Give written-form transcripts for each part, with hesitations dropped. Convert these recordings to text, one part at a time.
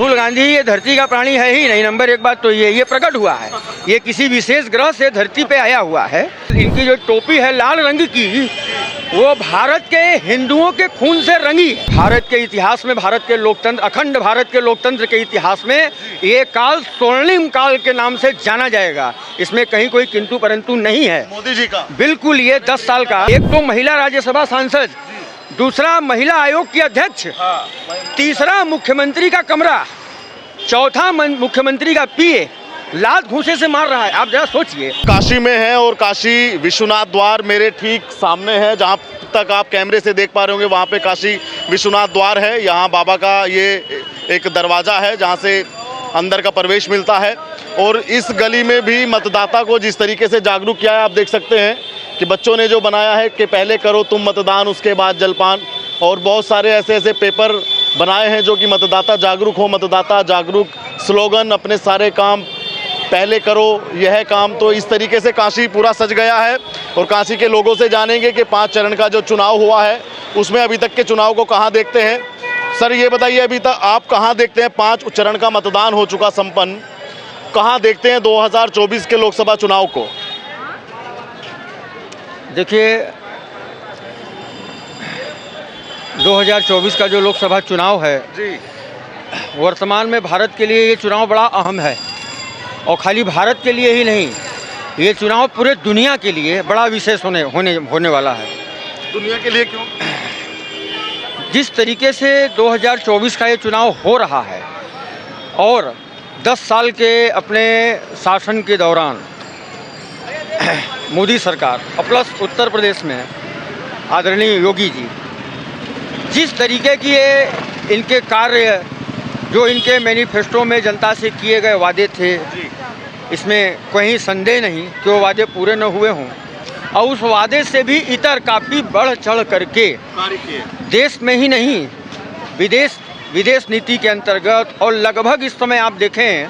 राहुल गांधी ये धरती का प्राणी है ही नहीं। नंबर एक बात तो ये प्रकट हुआ है, ये किसी विशेष ग्रह से धरती पे आया हुआ है। इनकी जो टोपी है लाल रंग की, वो भारत के हिंदुओं के खून से रंगी है। भारत के इतिहास में, भारत के लोकतंत्र, अखंड भारत के लोकतंत्र के इतिहास में ये काल स्वर्णिम काल के नाम से जाना जाएगा। इसमें कहीं कोई किंतु परंतु नहीं है। मोदी जी का बिल्कुल, ये 10 साल का, एक तो महिला राज्यसभा सांसद, दूसरा महिला आयोग की अध्यक्ष, तीसरा मुख्यमंत्री का कमरा, चौथा मुख्यमंत्री का पीए लात घूंसे से मार रहा है। आप जरा सोचिए। काशी में है और काशी विश्वनाथ द्वार मेरे ठीक सामने है। जहां तक आप कैमरे से देख पा रहे होंगे वहां पे काशी विश्वनाथ द्वार है। यहां बाबा का ये एक दरवाज़ा है जहां से अंदर का प्रवेश मिलता है। और इस गली में भी मतदाता को जिस तरीके से जागरूक किया है आप देख सकते हैं कि बच्चों ने जो बनाया है कि पहले करो तुम मतदान, उसके बाद जलपान, और बहुत सारे ऐसे ऐसे पेपर बनाए हैं जो कि मतदाता जागरूक हो, मतदाता जागरूक स्लोगन, अपने सारे काम पहले करो यह काम। तो इस तरीके से काशी पूरा सज गया है। और काशी के लोगों से जानेंगे कि 5 चरण का जो चुनाव हुआ है उसमें अभी तक के चुनाव को कहाँ देखते हैं। सर ये बताइए, अभी तक आप कहाँ देखते हैं 5 चरण का मतदान हो चुका संपन्न, कहाँ देखते हैं 2024 के लोकसभा चुनाव को? देखिए, 2024 का जो लोकसभा चुनाव है जी, वर्तमान में भारत के लिए ये चुनाव बड़ा अहम है। और खाली भारत के लिए ही नहीं, ये चुनाव पूरे दुनिया के लिए बड़ा विशेष होने वाला है। दुनिया के लिए क्यों? जिस तरीके से 2024 का ये चुनाव हो रहा है और 10 साल के अपने शासन के दौरान मोदी सरकार और प्लस उत्तर प्रदेश में आदरणीय योगी जी, जिस तरीके की ये इनके कार्य, जो इनके मैनिफेस्टो में जनता से किए गए वादे थे, इसमें कहीं संदेह नहीं कि वो वादे पूरे न हुए हों। और उस वादे से भी इतर काफ़ी बढ़ चढ़ करके देश में ही नहीं विदेश नीति के अंतर्गत, और लगभग इस समय आप देखें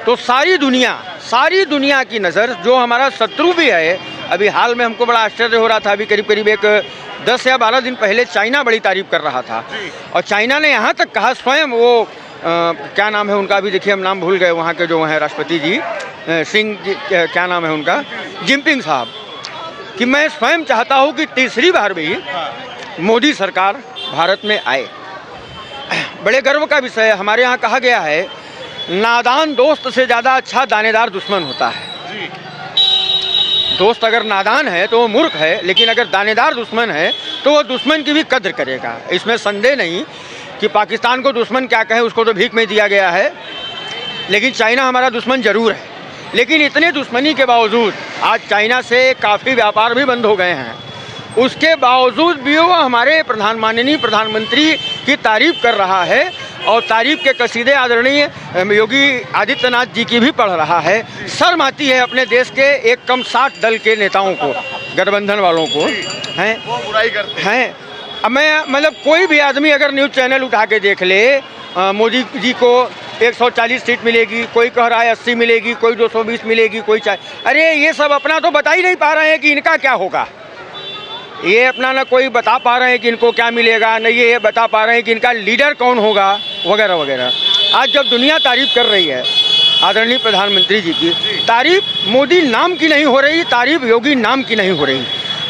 तो सारी दुनिया की नज़र, जो हमारा शत्रु भी है। अभी हाल में हमको बड़ा आश्चर्य हो रहा था, अभी करीब एक 10 या 12 दिन पहले चाइना बड़ी तारीफ कर रहा था। और चाइना ने यहाँ तक कहा, स्वयं वो क्या नाम है उनका, अभी देखिए हम नाम भूल गए, वहाँ के जो हैं राष्ट्रपति जी, सिंह जी, क्या नाम है उनका, जिनपिंग साहब, कि मैं स्वयं चाहता हूँ कि तीसरी बार भी मोदी सरकार भारत में आए। बड़े गर्व का विषय है। हमारे यहाँ कहा गया है, नादान दोस्त से ज़्यादा अच्छा दानेदार दुश्मन होता है। दोस्त अगर नादान है तो वो मूर्ख है, लेकिन अगर दानेदार दुश्मन है तो वो दुश्मन की भी कद्र करेगा। इसमें संदेह नहीं कि पाकिस्तान को दुश्मन क्या कहें, उसको तो भीख में दिया गया है, लेकिन चाइना हमारा दुश्मन ज़रूर है। लेकिन इतने दुश्मनी के बावजूद आज चाइना से काफ़ी व्यापार भी बंद हो गए हैं। उसके बावजूद भी वो हमारे माननीय प्रधानमंत्री की तारीफ़ कर रहा है, और तारीफ़ के कसीदे आदरणीय योगी आदित्यनाथ जी की भी पढ़ रहा है। शर्म आती है अपने देश के एक कम 60 दल के नेताओं को, गठबंधन वालों को, हैं वो बुराई करते हैं। अब मैं मतलब कोई भी आदमी अगर न्यूज़ चैनल उठा के देख ले, मोदी जी को 140 सीट मिलेगी, कोई कह रहा है 80 मिलेगी, कोई 220 मिलेगी, कोई अरे ये सब अपना तो बता ही नहीं पा रहे हैं कि इनका क्या होगा। ये अपना ना कोई बता पा रहे हैं कि इनको क्या मिलेगा, न ये बता पा रहे हैं कि इनका लीडर कौन होगा, वगैरह वगैरह। आज जब दुनिया तारीफ़ कर रही है आदरणीय प्रधानमंत्री जी की, तारीफ़ मोदी नाम की नहीं हो रही, तारीफ़ योगी नाम की नहीं हो रही,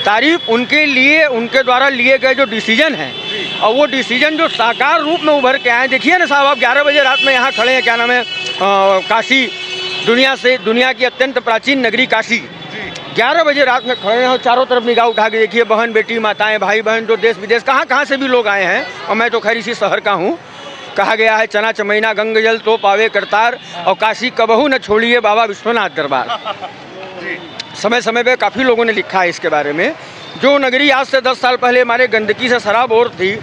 तारीफ़ उनके लिए, उनके द्वारा लिए गए जो डिसीजन हैं, और वो डिसीजन जो साकार रूप में उभर के आए। देखिए ना साहब, आप 11 बजे रात में यहाँ खड़े हैं, क्या नाम है, काशी, दुनिया की अत्यंत प्राचीन नगरी काशी, 11 बजे रात में खड़े हैं और चारों तरफ निगाह उठा के देखिए, बहन बेटी, माताएं, भाई बहन, जो देश विदेश कहाँ से भी लोग आए हैं। और मैं तो खैर इसी शहर का हूँ। कहा गया है, चना चमैना गंग जल तो पावे करतार, और काशी कबहू न छोड़िए बाबा विश्वनाथ दरबार। समय समय पे काफ़ी लोगों ने लिखा है इसके बारे में। जो नगरी आज से 10 साल पहले हमारे गंदगी से सराबोर थी,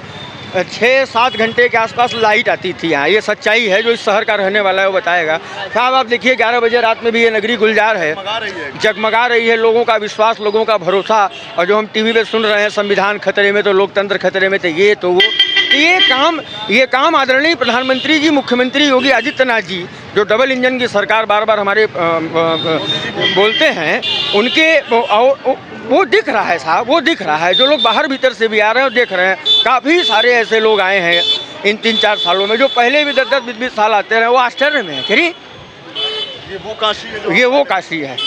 6-7 घंटे के आसपास लाइट आती थी यहाँ। ये सच्चाई है, जो इस शहर का रहने वाला है वो बताएगा। साहब आप देखिए, 11 बजे रात में भी ये नगरी गुलजार है, जगमगा रही है। लोगों का विश्वास, लोगों का भरोसा, और जो हम टीवी पे सुन रहे हैं संविधान खतरे में, तो लोकतंत्र खतरे में, तो ये तो वो ये काम आदरणीय प्रधानमंत्री जी, मुख्यमंत्री योगी आदित्यनाथ जी, जो डबल इंजन की सरकार बार बार हमारे बोलते हैं, उनके वो दिख रहा है साहब, वो दिख रहा है। जो लोग बाहर भीतर से भी आ रहे हैं और देख रहे हैं, काफ़ी सारे ऐसे लोग आए हैं इन 3-4 सालों में। जो पहले भी 10-10, 20-20 साल आते रहे वो आश्चर्य में है। करिए, ये वो काशी है ये वो काशी है।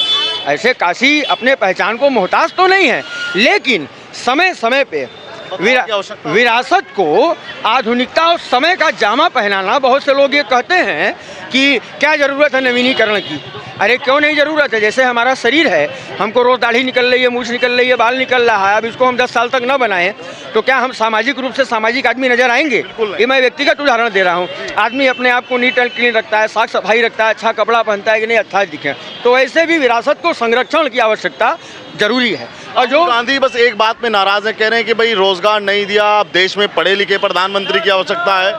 ऐसे काशी अपने पहचान को मोहताज तो नहीं है, लेकिन समय समय पे विरासत को आधुनिकता और समय का जामा पहनाना। बहुत से लोग ये कहते हैं कि क्या ज़रूरत है नवीनीकरण की। अरे क्यों नहीं ज़रूरत है। जैसे हमारा शरीर है, हमको रोज़ दाढ़ी निकल रही है, मूछ निकल रही है, बाल निकल रहा है, अब इसको हम 10 साल तक न बनाएं तो क्या हम सामाजिक रूप से सामाजिक आदमी नजर आएंगे? ये मैं व्यक्तिगत उदाहरण दे रहा हूँ। आदमी अपने आप को नीट एंड क्लीन रखता है, साफ सफाई रखता है, अच्छा कपड़ा पहनता है कि नहीं अच्छा दिखे। तो ऐसे भी विरासत को संरक्षण की आवश्यकता जरूरी है। और जो गांधी बस एक बात में नाराज है, कह रहे हैं कि भाई रोजगार नहीं दिया, अब देश में पढ़े लिखे प्रधानमंत्री की आवश्यकता है।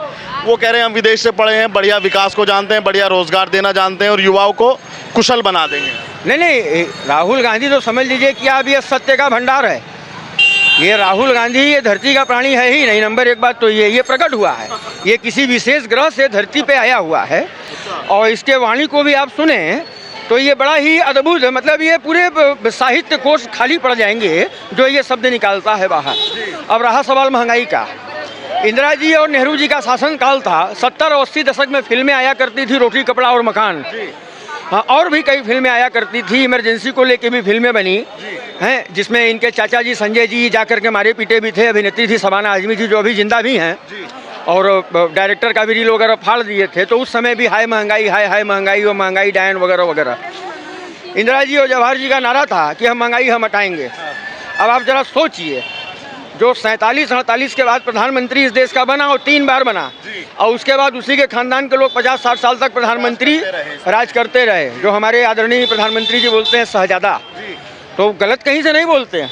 वो कह रहे हैं हम विदेश से पढ़े हैं, बढ़िया विकास को जानते हैं, बढ़िया रोजगार देना जानते हैं और युवाओं को कुशल बना देंगे। नहीं, राहुल गांधी तो समझ लीजिए कि अब ये सत्य का भंडार है। ये राहुल गांधी ये धरती का प्राणी है ही नहीं। नंबर एक बात तो ये प्रकट हुआ है, ये किसी विशेष ग्रह से धरती पे आया हुआ है। और इसके वाणी को भी आप सुने तो ये बड़ा ही अद्भुत है। मतलब ये पूरे साहित्य कोश खाली पड़ जाएंगे जो ये शब्द निकालता है बाहर। अब रहा सवाल महंगाई का, इंदिरा जी और नेहरू जी का शासन काल था। 70 और 80 दशक में फिल्में आया करती थी, रोटी कपड़ा और मकान। हाँ, और भी कई फिल्में आया करती थी, इमरजेंसी को लेके भी फिल्में बनी हैं, जिसमें इनके चाचा जी संजय जी जाकर के मारे पीटे भी थे। अभिनेत्री थी शबाना आजमी जी जो अभी जिंदा भी हैं, और डायरेक्टर का भी रील वगैरह फाड़ दिए थे। तो उस समय भी हाय महंगाई, हाय महंगाई, वो महंगाई डायन वगैरह वगैरह। इंदिरा जी और जवाहर जी का नारा था कि हम महंगाई हम हटाएंगे। अब आप जरा सोचिए, जो 47-48 के बाद प्रधानमंत्री इस देश का बना और 3 बार बना, और उसके बाद उसी के खानदान के लोग 50-60 साल तक प्रधानमंत्री राज करते रहे, जो हमारे आदरणीय प्रधानमंत्री जी बोलते हैं शहजादा, तो गलत कहीं से नहीं बोलते हैं।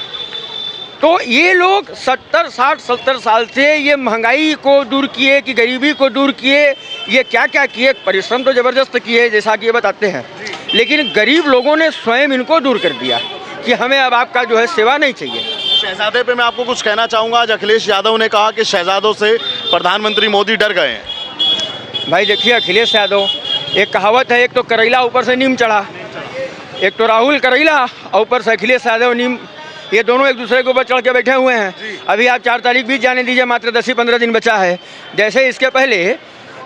तो ये लोग 70-60-70 साल से ये महंगाई को दूर किए कि गरीबी को दूर किए, ये क्या क्या किए। परिश्रम तो ज़बरदस्त किए जैसा कि ये बताते हैं, लेकिन गरीब लोगों ने स्वयं इनको दूर कर दिया कि हमें अब आपका जो है सेवा नहीं चाहिए। शहजादे पे मैं आपको कुछ कहना चाहूँगा। आज अखिलेश यादव ने कहा कि शहजादों से प्रधानमंत्री मोदी डर गए हैं। भाई देखिए, अखिलेश यादव, एक कहावत है, एक तो करैला ऊपर से नीम चढ़ा, एक तो राहुल करैला और ऊपर से अखिलेश यादव नीम, ये दोनों एक दूसरे के ऊपर चढ़ के बैठे हुए हैं। अभी आप 4 तारीख बीत जाने दीजिए, मात्र 10 ही 15 दिन बचा है। जैसे इसके पहले,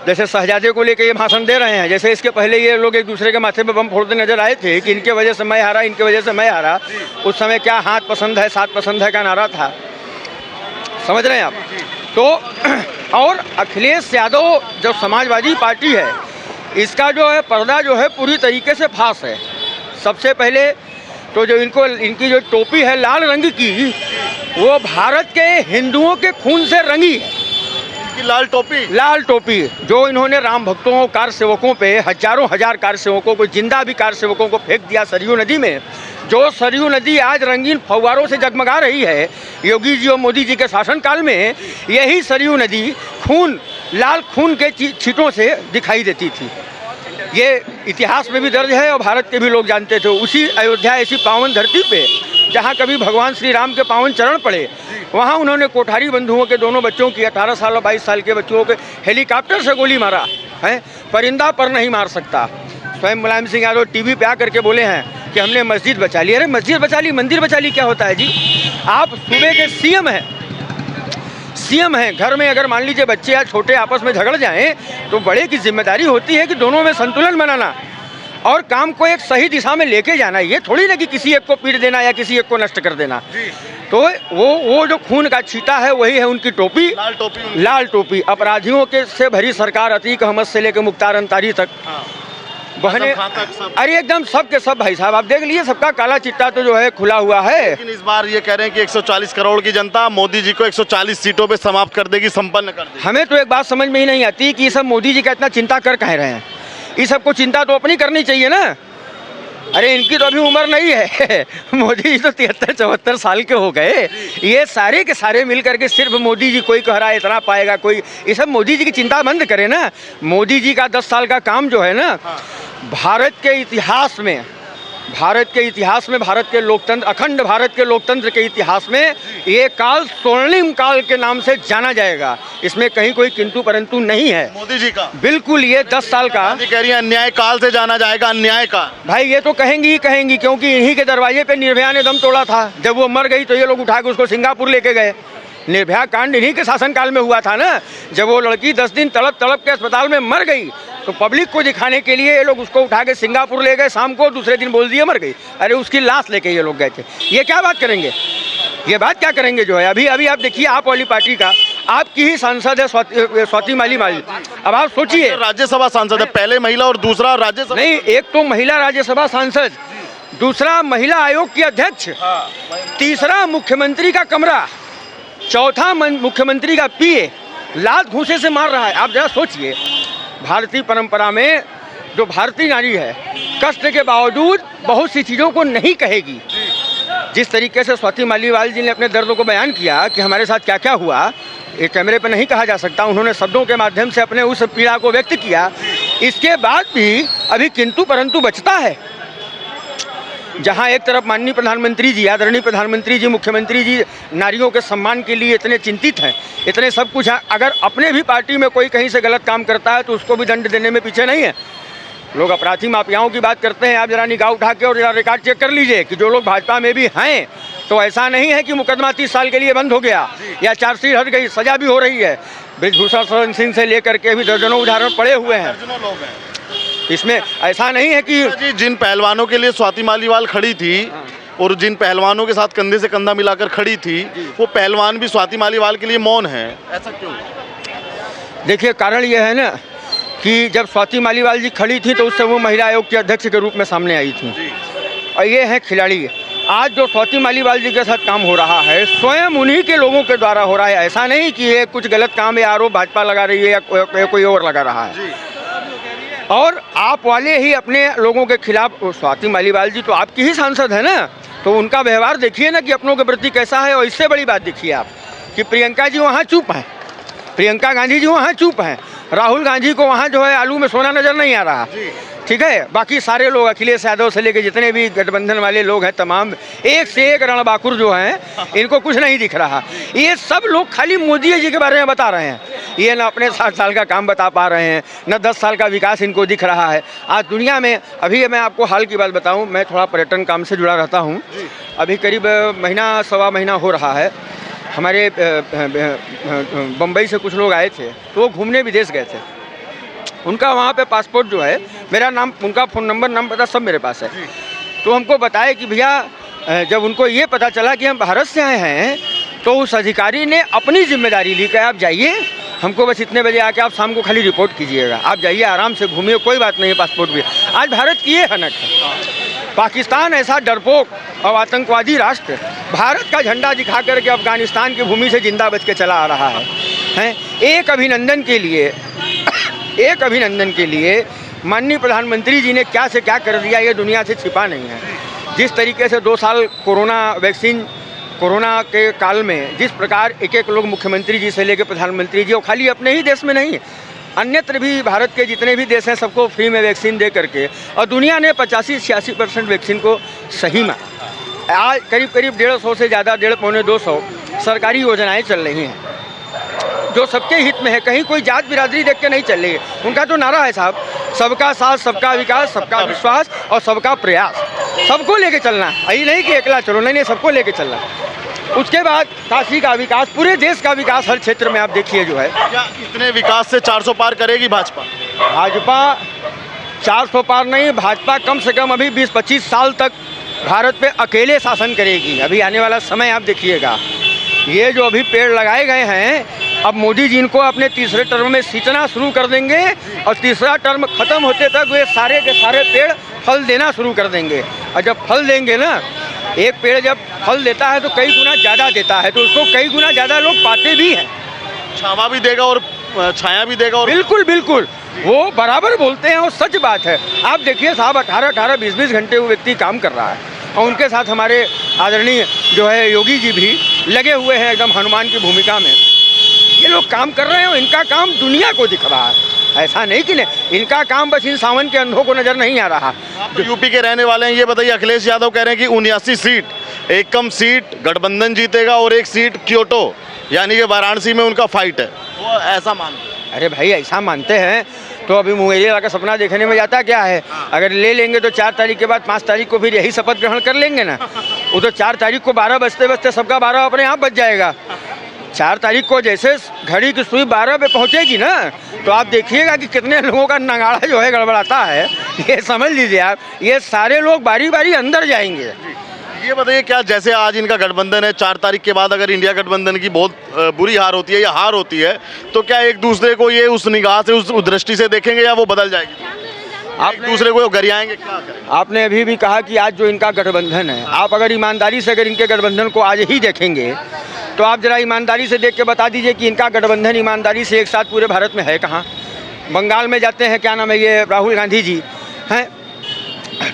जैसे शहजादे को लेकर ये भाषण दे रहे हैं, जैसे इसके पहले ये लोग एक दूसरे के माथे पे बम फोड़ते नजर आए थे कि इनके वजह से मैं हारा, इनके वजह से मैं हारा। उस समय क्या हाथ पसंद है, साथ पसंद है का नारा था, समझ रहे हैं आप। तो और अखिलेश यादव जो समाजवादी पार्टी है, इसका जो है पर्दा जो है पूरी तरीके से फांस है। सबसे पहले तो जो इनकी जो टोपी है लाल रंग की, वो भारत के हिंदुओं के खून से रंगी है। लाल टोपी जो इन्होंने राम भक्तों, कार सेवकों पे, हजारों हजार कार सेवकों को, जिंदा भी कार सेवकों को फेंक दिया सरयू नदी में। जो सरयू नदी आज रंगीन फव्वारों से जगमगा रही है योगी जी और मोदी जी के शासनकाल में, यही सरयू नदी लाल खून के छींटों से दिखाई देती थी। ये इतिहास में भी दर्ज है और भारत के भी लोग जानते थे। उसी अयोध्या ऐसी पावन धरती पे जहाँ कभी भगवान श्री राम के पावन चरण पड़े, वहाँ उन्होंने कोठारी बंधुओं के दोनों बच्चों की, 18 साल और 22 साल के बच्चों के हेलीकॉप्टर से गोली मारा है। परिंदा पर नहीं मार सकता। स्वयं मुलायम सिंह यादव टीवी पे आकर के बोले हैं कि हमने मस्जिद बचा ली। अरे मस्जिद बचा ली, मंदिर बचा ली, क्या होता है जी? आप सूबे के सीएम हैं, घर में अगर मान लीजिए बच्चे या छोटे आपस में झगड़ जाएं तो बड़े की जिम्मेदारी होती है कि दोनों में संतुलन बनाना और काम को एक सही दिशा में लेके जाना। ये थोड़ी ना कि किसी एक को पीट देना या किसी एक को नष्ट कर देना। तो वो जो खून का छींटा है वही है उनकी टोपी, लाल टोपी। अपराधियों के से भरी सरकार, अतीक अहमद से लेकर मुख्तार अंसारी तक, बहने, अरे एकदम सब के सब भाई साहब, आप देख लीजिए, सबका काला चिट्टा तो जो है खुला हुआ है। लेकिन इस बार ये कह रहे हैं कि 140 करोड़ की जनता मोदी जी को 140 सीटों पे समाप्त कर देगी, संपन्न कर देगी। हमें तो एक बात समझ में ही नहीं आती कि ये सब मोदी जी का इतना चिंता कर कह रहे हैं। इस सबको चिंता तो अपनी करनी चाहिए ना। अरे इनकी तो अभी उम्र नहीं है मोदी जी तो 73-74 साल के हो गए। ये सारे के सारे मिल करके सिर्फ मोदी जी, कोई कह रहा है इतना पाएगा, कोई, ये सब मोदी जी की चिंता बंद करे ना। मोदी जी का 10 साल का काम जो है ना, भारत के इतिहास में, भारत के लोकतंत्र, अखंड भारत के लोकतंत्र के इतिहास में ये काल स्वर्णिम काल के नाम से जाना जाएगा। इसमें कहीं कोई किंतु परंतु नहीं है मोदी जी का। बिल्कुल, ये 10 साल का कह रही है अन्याय काल से जाना जाएगा, अन्याय का। भाई ये तो कहेंगी ही कहेंगी, क्योंकि इन्हीं के दरवाजे पे निर्भया ने दम तोड़ा था। जब वो मर गई तो ये लोग उठा के उसको सिंगापुर लेके गए। निर्भया कांड इन्हीं के शासनकाल में हुआ था ना, जब वो लड़की 10 दिन तड़प तड़प के अस्पताल में मर गई, तो पब्लिक को दिखाने के लिए ये लोग उसको उठा के सिंगापुर ले गए, शाम को दूसरे दिन बोल दिए मर गई। अरे उसकी लाश लेके ये लोग गए थे। ये क्या बात करेंगे, ये बात क्या करेंगे जो है। अभी अभी आप देखिए, आप वाली पार्टी का आपकी ही सांसद है स्वाति मालीवाल। अब आप सोचिए, राज्यसभा सांसद है, पहले महिला और दूसरा राज्यसभा नहीं, एक तो महिला राज्यसभा सांसद, दूसरा महिला आयोग की अध्यक्ष, तीसरा मुख्यमंत्री का कमरा, चौथा मुख्यमंत्री का पीए लात घूंसे से मार रहा है। आप जरा सोचिए, भारतीय परंपरा में जो भारतीय नारी है, कष्ट के बावजूद बहुत सी चीज़ों को नहीं कहेगी। जिस तरीके से स्वाति मालीवाल जी ने अपने दर्द को बयान किया कि हमारे साथ क्या क्या हुआ, ये कैमरे पर नहीं कहा जा सकता, उन्होंने शब्दों के माध्यम से अपने उस पीड़ा को व्यक्त किया। इसके बाद भी अभी किंतु परंतु बचता है। जहां एक तरफ माननीय प्रधानमंत्री जी, आदरणीय प्रधानमंत्री जी, मुख्यमंत्री जी नारियों के सम्मान के लिए इतने चिंतित हैं, इतने सब कुछ है, अगर अपने भी पार्टी में कोई कहीं से गलत काम करता है तो उसको भी दंड देने में पीछे नहीं है। लोग अपराधी माफियाओं की बात करते हैं, आप जरा निगाह उठा के और जरा रिकॉर्ड चेक कर लीजिए कि जो लोग भाजपा में भी हैं, तो ऐसा नहीं है कि मुकदमा 30 साल के लिए बंद हो गया या चार्जशीट हट गई, सजा भी हो रही है। ब्रिजभूषण शरण सिंह से लेकर के भी दर्जनों उदाहरण पड़े हुए हैं। इसमें ऐसा नहीं है कि जी, जिन पहलवानों के लिए स्वाति मालीवाल खड़ी थी और जिन पहलवानों के साथ कंधे से कंधा मिलाकर खड़ी थी, वो पहलवान भी स्वाति मालीवाल के लिए मौन है, ऐसा क्यों? देखिए, कारण यह है ना कि जब स्वाति मालीवाल जी खड़ी थी तो उससे वो महिला आयोग के अध्यक्ष के रूप में सामने आई थी। और ये है खिलाड़ी। आज जो स्वाति मालीवाल जी के साथ काम हो रहा है, स्वयं उन्हीं के लोगों के द्वारा हो रहा है। ऐसा नहीं कि ये कुछ गलत काम या आरोप भाजपा लगा रही है या कोई और लगा रहा है। और आप वाले ही अपने लोगों के खिलाफ, स्वाति मालीवाल जी तो आपकी ही सांसद है ना, तो उनका व्यवहार देखिए ना कि अपनों के प्रति कैसा है। और इससे बड़ी बात देखिए आप कि प्रियंका जी वहाँ चुप हैं, प्रियंका गांधी जी वहाँ चुप हैं, राहुल गांधी को वहाँ जो है आलू में सोना नजर नहीं आ रहा, ठीक है। बाकी सारे लोग, अखिलेश यादव से लेकर जितने भी गठबंधन वाले लोग हैं, तमाम एक से एक रणबाकुर जो हैं, इनको कुछ नहीं दिख रहा। ये सब लोग खाली मोदी जी के बारे में बता रहे हैं। ये न अपने 60 साल का काम बता पा रहे हैं, न 10 साल का विकास इनको दिख रहा है। आज दुनिया में, अभी मैं आपको हाल की बात बताऊं, मैं थोड़ा पर्यटन काम से जुड़ा रहता हूं। अभी करीब महीना सवा महीना हो रहा है, हमारे बम्बई से कुछ लोग आए थे, तो वो घूमने विदेश गए थे। उनका वहाँ पे पासपोर्ट जो है, मेरा नाम, उनका फ़ोन नंबर, नाम पता सब मेरे पास है। तो हमको बताया कि भैया, जब उनको ये पता चला कि हम भारत से आए हैं, तो उस अधिकारी ने अपनी जिम्मेदारी ली कि आप जाइए, हमको बस इतने बजे आके आप शाम को खाली रिपोर्ट कीजिएगा, आप जाइए आराम से घूमिए, कोई बात नहीं है, पासपोर्ट भी। आज भारत की ये हनक है। पाकिस्तान ऐसा डरपोक और आतंकवादी राष्ट्र भारत का झंडा दिखा करके अफगानिस्तान की भूमि से जिंदा बच के चला आ रहा है। एक अभिनंदन के लिए माननीय प्रधानमंत्री जी ने क्या से क्या कर दिया, ये दुनिया से छिपा नहीं है। जिस तरीके से 2 साल कोरोना के काल में जिस प्रकार एक एक लोग, मुख्यमंत्री जी से लेकर प्रधानमंत्री जी, और खाली अपने ही देश में नहीं, अन्यत्र भी भारत के जितने भी देश हैं, सबको फ्री में वैक्सीन दे करके, और दुनिया ने 85-86% वैक्सीन को सही में, आज करीब 150 से ज़्यादा, 150-200 सरकारी योजनाएं चल रही हैं जो सबके हित में है। कहीं कोई जात बिरादरी देख के नहीं चल रही है। उनका तो नारा है साहब, सबका साथ, सबका विकास, सबका विश्वास और सबका प्रयास। सबको लेके चलना है, यही नहीं कि अकेला चलो, नहीं, सबको लेके चलना। उसके बाद काशी का विकास, पूरे देश का विकास हर क्षेत्र में आप देखिए जो है। क्या इतने विकास से 400 पार करेगी भाजपा? भाजपा 400 पार नहीं, भाजपा कम से कम अभी 20-25 साल तक भारत पे अकेले शासन करेगी। अभी आने वाला समय आप देखिएगा। ये जो अभी पेड़ लगाए गए हैं, अब मोदी जी इनको अपने तीसरे टर्म में सींचना शुरू कर देंगे, और तीसरा टर्म खत्म होते तक वे सारे के सारे पेड़ फल देना शुरू कर देंगे। और जब फल देंगे ना, एक पेड़ जब फल देता है तो कई गुना ज़्यादा देता है, तो उसको कई गुना ज़्यादा लोग पाते भी हैं। छावा भी देगा और छाया भी देगा। और बिल्कुल बिल्कुल, वो बराबर बोलते हैं और सच बात है। आप देखिए साहब, 18-18, 20-20 घंटे वो व्यक्ति काम कर रहा है, और उनके साथ हमारे आदरणीय जो है योगी जी भी लगे हुए हैं एकदम हनुमान की भूमिका में। ये लोग काम कर रहे हैं और इनका काम दुनिया को दिख रहा है। ऐसा नहीं कि नहीं, इनका काम बस इन सावन के अंधों को नजर नहीं आ रहा। तो यूपी के रहने वाले हैं, ये बताइए, अखिलेश यादव कह रहे हैं कि 79 सीट, एक कम सीट गठबंधन जीतेगा और एक सीट क्योटो यानी कि वाराणसी में उनका फाइट है, वो ऐसा मानते हैं। अरे भाई, ऐसा मानते हैं तो अभी मुंगेरिया का सपना देखने में जाता क्या है। अगर ले लेंगे तो 4 तारीख के बाद 5 तारीख को फिर यही शपथ ग्रहण कर लेंगे ना। वो तो 4 तारीख को 12 बजते बजते सबका 12 अपने आप बच जाएगा। 4 तारीख को जैसे घड़ी की सुई 12 पे पहुंचेगी ना, तो आप देखिएगा कि कितने लोगों का नगाड़ा जो है गड़बड़ाता है। ये समझ लीजिए आप, ये सारे लोग बारी बारी अंदर जाएंगे। ये बताइए, क्या जैसे आज इनका गठबंधन है, 4 तारीख के बाद अगर इंडिया गठबंधन की बहुत बुरी हार होती है या हार होती है, तो क्या एक दूसरे को ये उस निगाह से, उस दृष्टि से देखेंगे या वो बदल जाएगी? आप दूसरे को गरियाएंगे, क्या करें? आपने अभी भी कहा कि आज जो इनका गठबंधन है, आप अगर ईमानदारी से अगर इनके गठबंधन को आज ही देखेंगे, तो आप जरा ईमानदारी से देख के बता दीजिए कि इनका गठबंधन ईमानदारी से एक साथ पूरे भारत में है कहाँ? बंगाल में जाते हैं, क्या नाम है ये, राहुल गांधी जी हैं,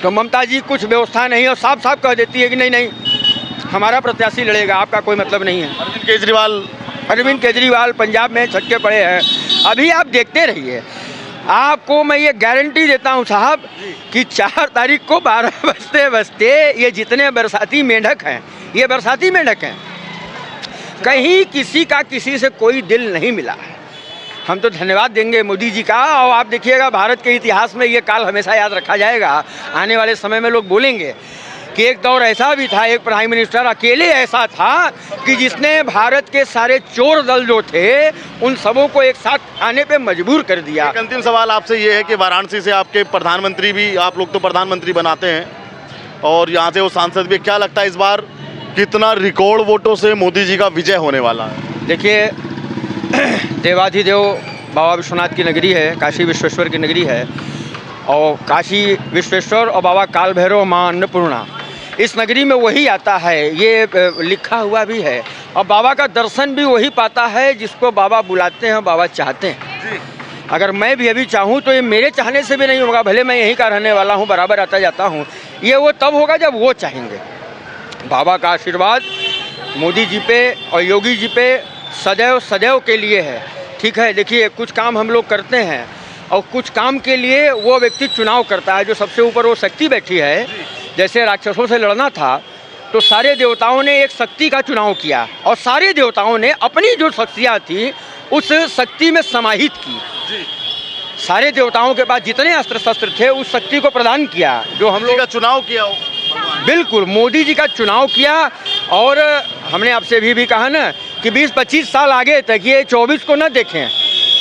तो ममता जी कुछ व्यवस्था नहीं, और साफ साफ कह देती है कि नहीं हमारा प्रत्याशी लड़ेगा, आपका कोई मतलब नहीं है। अरविंद केजरीवाल पंजाब में छक्के पड़े हैं। अभी आप देखते रहिए, आपको मैं ये गारंटी देता हूँ साहब कि 4 तारीख को 12 बजते बजते ये जितने बरसाती मेंढक हैं, ये बरसाती मेंढक हैं, कहीं किसी का किसी से कोई दिल नहीं मिला है। हम तो धन्यवाद देंगे मोदी जी का, और आप देखिएगा भारत के इतिहास में ये काल हमेशा याद रखा जाएगा। आने वाले समय में लोग बोलेंगे कि एक दौर ऐसा भी था, एक प्राइम मिनिस्टर अकेले ऐसा था कि जिसने भारत के सारे चोर दल जो थे उन सबों को एक साथ आने पे मजबूर कर दिया। एक अंतिम सवाल आपसे ये है कि वाराणसी से आपके प्रधानमंत्री भी, आप लोग तो प्रधानमंत्री बनाते हैं और यहाँ से वो सांसद भी, क्या लगता है इस बार कितना रिकॉर्ड वोटों से मोदी जी का विजय होने वाला है? देखिए, देवाधिदेव बाबा विश्वनाथ की नगरी है, काशी विश्वेश्वर की नगरी है, और काशी विश्वेश्वर और बाबा काल भैरव माँ अन्नपूर्णा, इस नगरी में वही आता है, ये लिखा हुआ भी है। और बाबा का दर्शन भी वही पाता है जिसको बाबा बुलाते हैं, बाबा चाहते हैं। अगर मैं भी अभी चाहूँ तो ये मेरे चाहने से भी नहीं होगा, भले मैं यहीं का रहने वाला हूँ, बराबर आता जाता हूँ, ये वो तब होगा जब वो चाहेंगे। बाबा का आशीर्वाद मोदी जी पे और योगी जी पे सदैव सदैव के लिए है। ठीक है, देखिए कुछ काम हम लोग करते हैं और कुछ काम के लिए वो व्यक्ति चुनाव करता है, जो सबसे ऊपर वो शक्ति बैठी है। जैसे राक्षसों से लड़ना था तो सारे देवताओं ने एक शक्ति का चुनाव किया, और सारे देवताओं ने अपनी जो शक्तियाँ थी उस शक्ति में समाहित की। सारे देवताओं के पास जितने अस्त्र शस्त्र थे उस शक्ति को प्रदान किया, जो हम लोग का चुनाव किया हो। बिल्कुल मोदी जी का चुनाव किया। और हमने आपसे भी कहा ना कि 20-25 साल आगे तक ये 24 को न देखें,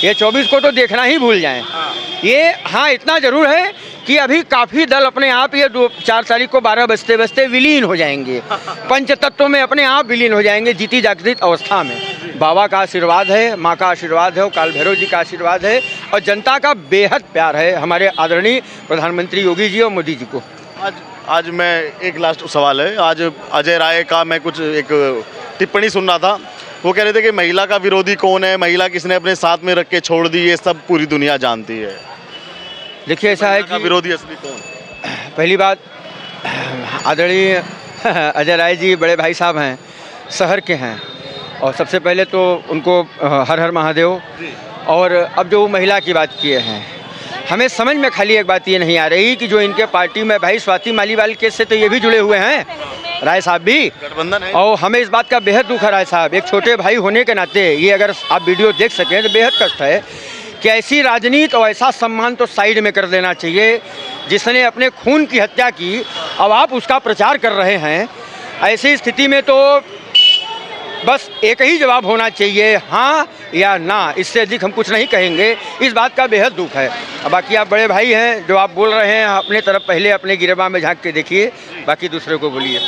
ये 24 को तो देखना ही भूल जाएं। ये हाँ, इतना ज़रूर है कि अभी काफ़ी दल अपने आप ये 4 तारीख को 12 बजते बजते विलीन हो जाएंगे, पंचतत्वों में अपने आप विलीन हो जाएंगे, जीती जागृत अवस्था में। बाबा का आशीर्वाद है, माँ का आशीर्वाद है, और काल भैरव जी का आशीर्वाद है, और जनता का बेहद प्यार है हमारे आदरणीय प्रधानमंत्री योगी जी और मोदी जी को। आज मैं एक लास्ट सवाल है, आज अजय राय का मैं कुछ एक टिप्पणी सुन रहा था, वो कह रहे थे कि महिला का विरोधी कौन है, महिला किसने अपने साथ में रख के छोड़ दी, ये सब पूरी दुनिया जानती है। देखिए ऐसा है कि विरोधी असली कौन? पहली बात, आदरणीय अजय राय जी बड़े भाई साहब हैं, शहर के हैं, और सबसे पहले तो उनको हर हर महादेव। और अब जो महिला की बात किए हैं, हमें समझ में खाली एक बात ये नहीं आ रही कि जो इनके पार्टी में भाई स्वाति मालीवाल केस से तो ये भी जुड़े हुए हैं, राय साहब भी गठबंधन है, और हमें इस बात का बेहद दुख है राय साहब, एक छोटे भाई होने के नाते ये अगर आप वीडियो देख सकें तो बेहद कष्ट है कि ऐसी राजनीति और ऐसा सम्मान तो साइड में कर देना चाहिए। जिसने अपने खून की हत्या की, अब आप उसका प्रचार कर रहे हैं, ऐसी स्थिति में तो बस एक ही जवाब होना चाहिए, हाँ या ना, इससे अधिक हम कुछ नहीं कहेंगे। इस बात का बेहद दुख है। अब बाकी आप बड़े भाई हैं, जो आप बोल रहे हैं अपने तरफ पहले अपने गिरबा में झांक के देखिए, बाकी दूसरे को बोलिए।